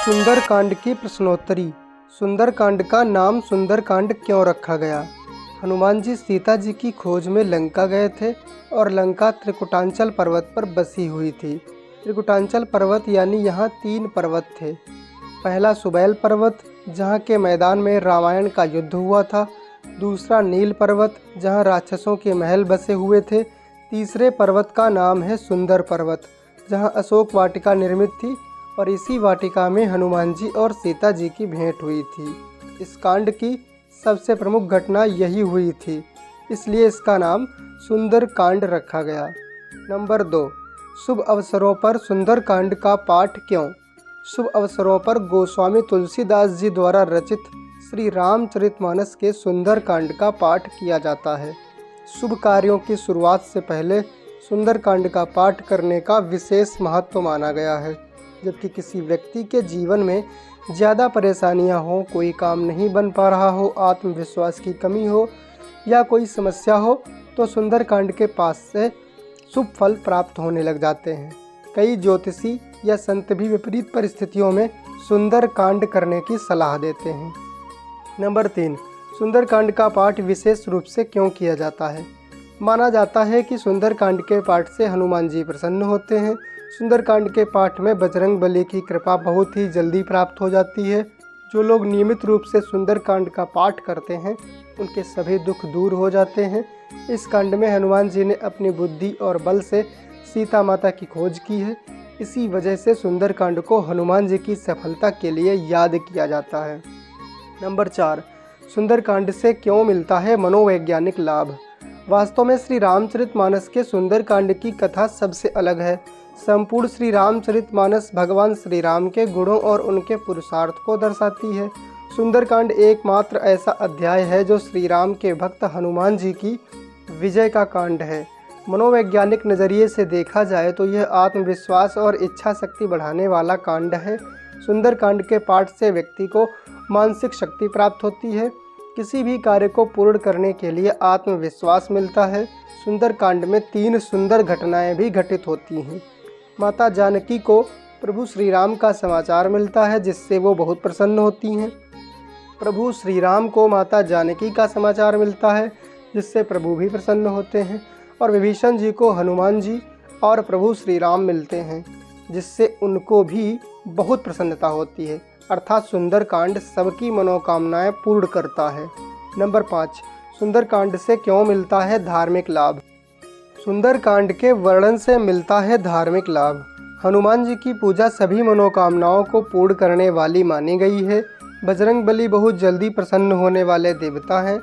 सुंदरकांड की प्रश्नोत्तरी। सुंदरकांड का नाम सुंदरकांड क्यों रखा गया? हनुमान जी सीता जी की खोज में लंका गए थे और लंका त्रिकुटांचल पर्वत पर बसी हुई थी। त्रिकुटांचल पर्वत यानी यहाँ 3 पर्वत थे। पहला सुबैल पर्वत, जहाँ के मैदान में रामायण का युद्ध हुआ था। दूसरा नील पर्वत, जहाँ राक्षसों के महल बसे हुए थे। तीसरे पर्वत का नाम है सुंदर पर्वत, जहाँ अशोक वाटिका निर्मित थी और इसी वाटिका में हनुमान जी और सीता जी की भेंट हुई थी। इस कांड की सबसे प्रमुख घटना यही हुई थी, इसलिए इसका नाम सुंदर कांड रखा गया। नंबर 2, शुभ अवसरों पर सुंदर कांड का पाठ क्यों? शुभ अवसरों पर गोस्वामी तुलसीदास जी द्वारा रचित श्री रामचरितमानस के सुंदर कांड का पाठ किया जाता है। शुभ कार्यों की शुरुआत से पहले सुंदर कांड का पाठ करने का विशेष महत्व माना गया है। जबकि किसी व्यक्ति के जीवन में ज़्यादा परेशानियां हो, कोई काम नहीं बन पा रहा हो, आत्मविश्वास की कमी हो या कोई समस्या हो, तो सुंदरकांड के पास से शुभ फल प्राप्त होने लग जाते हैं। कई ज्योतिषी या संत भी विपरीत परिस्थितियों में सुंदरकांड करने की सलाह देते हैं। नंबर 3, सुंदरकांड का पाठ विशेष रूप से क्यों किया जाता है? माना जाता है कि सुंदरकांड के पाठ से हनुमान जी प्रसन्न होते हैं। सुंदरकांड के पाठ में बजरंग बली की कृपा बहुत ही जल्दी प्राप्त हो जाती है। जो लोग नियमित रूप से सुंदरकांड का पाठ करते हैं, उनके सभी दुख दूर हो जाते हैं। इस कांड में हनुमान जी ने अपनी बुद्धि और बल से सीता माता की खोज की है। इसी वजह से सुंदरकांड को हनुमान जी की सफलता के लिए याद किया जाता है। नंबर 4, सुंदरकांड से क्यों मिलता है मनोवैज्ञानिक लाभ? वास्तव में श्री रामचरितमानस के सुंदरकांड की कथा सबसे अलग है। संपूर्ण श्री रामचरितमानस भगवान श्री राम के गुणों और उनके पुरुषार्थ को दर्शाती है। सुंदरकांड एकमात्र ऐसा अध्याय है जो श्री राम के भक्त हनुमान जी की विजय का कांड है। मनोवैज्ञानिक नज़रिए से देखा जाए तो यह आत्मविश्वास और इच्छा शक्ति बढ़ाने वाला कांड है। सुंदरकांड के पाठ से व्यक्ति को मानसिक शक्ति प्राप्त होती है। किसी भी कार्य को पूर्ण करने के लिए आत्मविश्वास मिलता है। सुंदरकांड में 3 सुंदर घटनाएं भी घटित होती हैं। माता जानकी को प्रभु श्री राम का समाचार मिलता है, जिससे वो बहुत प्रसन्न होती हैं। प्रभु श्री राम को माता जानकी का समाचार मिलता है, जिससे प्रभु भी प्रसन्न होते हैं। और विभीषण जी को हनुमान जी और प्रभु श्री राम मिलते हैं, जिससे उनको भी बहुत प्रसन्नता होती है। अर्थात सुंदरकांड सबकी मनोकामनाएं पूर्ण करता है। नंबर 5, सुंदरकांड से क्यों मिलता है धार्मिक लाभ? सुंदरकांड के वर्णन से मिलता है धार्मिक लाभ। हनुमान जी की पूजा सभी मनोकामनाओं को पूर्ण करने वाली मानी गई है। बजरंग बली बहुत जल्दी प्रसन्न होने वाले देवता हैं।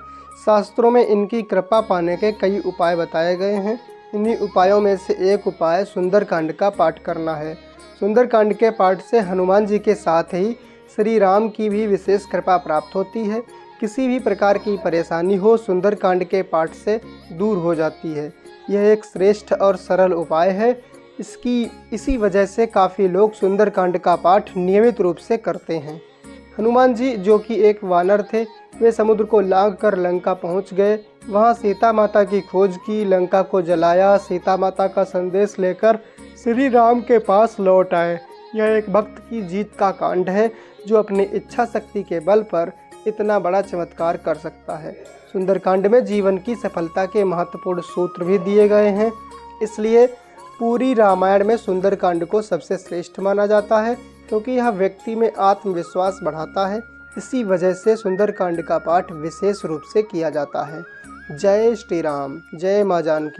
शास्त्रों में इनकी कृपा पाने के कई उपाय बताए गए हैं। इन्हीं उपायों में से एक उपाय सुंदरकांड का पाठ करना है। सुंदरकांड के पाठ से हनुमान जी के साथ ही श्री राम की भी विशेष कृपा प्राप्त होती है। किसी भी प्रकार की परेशानी हो, सुंदरकांड के पाठ से दूर हो जाती है। यह एक श्रेष्ठ और सरल उपाय है। इसी वजह से काफ़ी लोग सुंदरकांड का पाठ नियमित रूप से करते हैं। हनुमान जी, जो कि एक वानर थे, वे समुद्र को लांघ कर लंका पहुंच गए। वहां सीता माता की खोज की, लंका को जलाया, सीता माता का संदेश लेकर श्री राम के पास लौट आए। यह एक भक्त की जीत का कांड है, जो अपनी इच्छा शक्ति के बल पर इतना बड़ा चमत्कार कर सकता है। सुंदरकांड में जीवन की सफलता के महत्वपूर्ण सूत्र भी दिए गए हैं। इसलिए पूरी रामायण में सुंदरकांड को सबसे श्रेष्ठ माना जाता है, क्योंकि यह व्यक्ति में आत्मविश्वास बढ़ाता है। इसी वजह से सुंदरकांड का पाठ विशेष रूप से किया जाता है। जय श्री राम, जय माँ जानकी।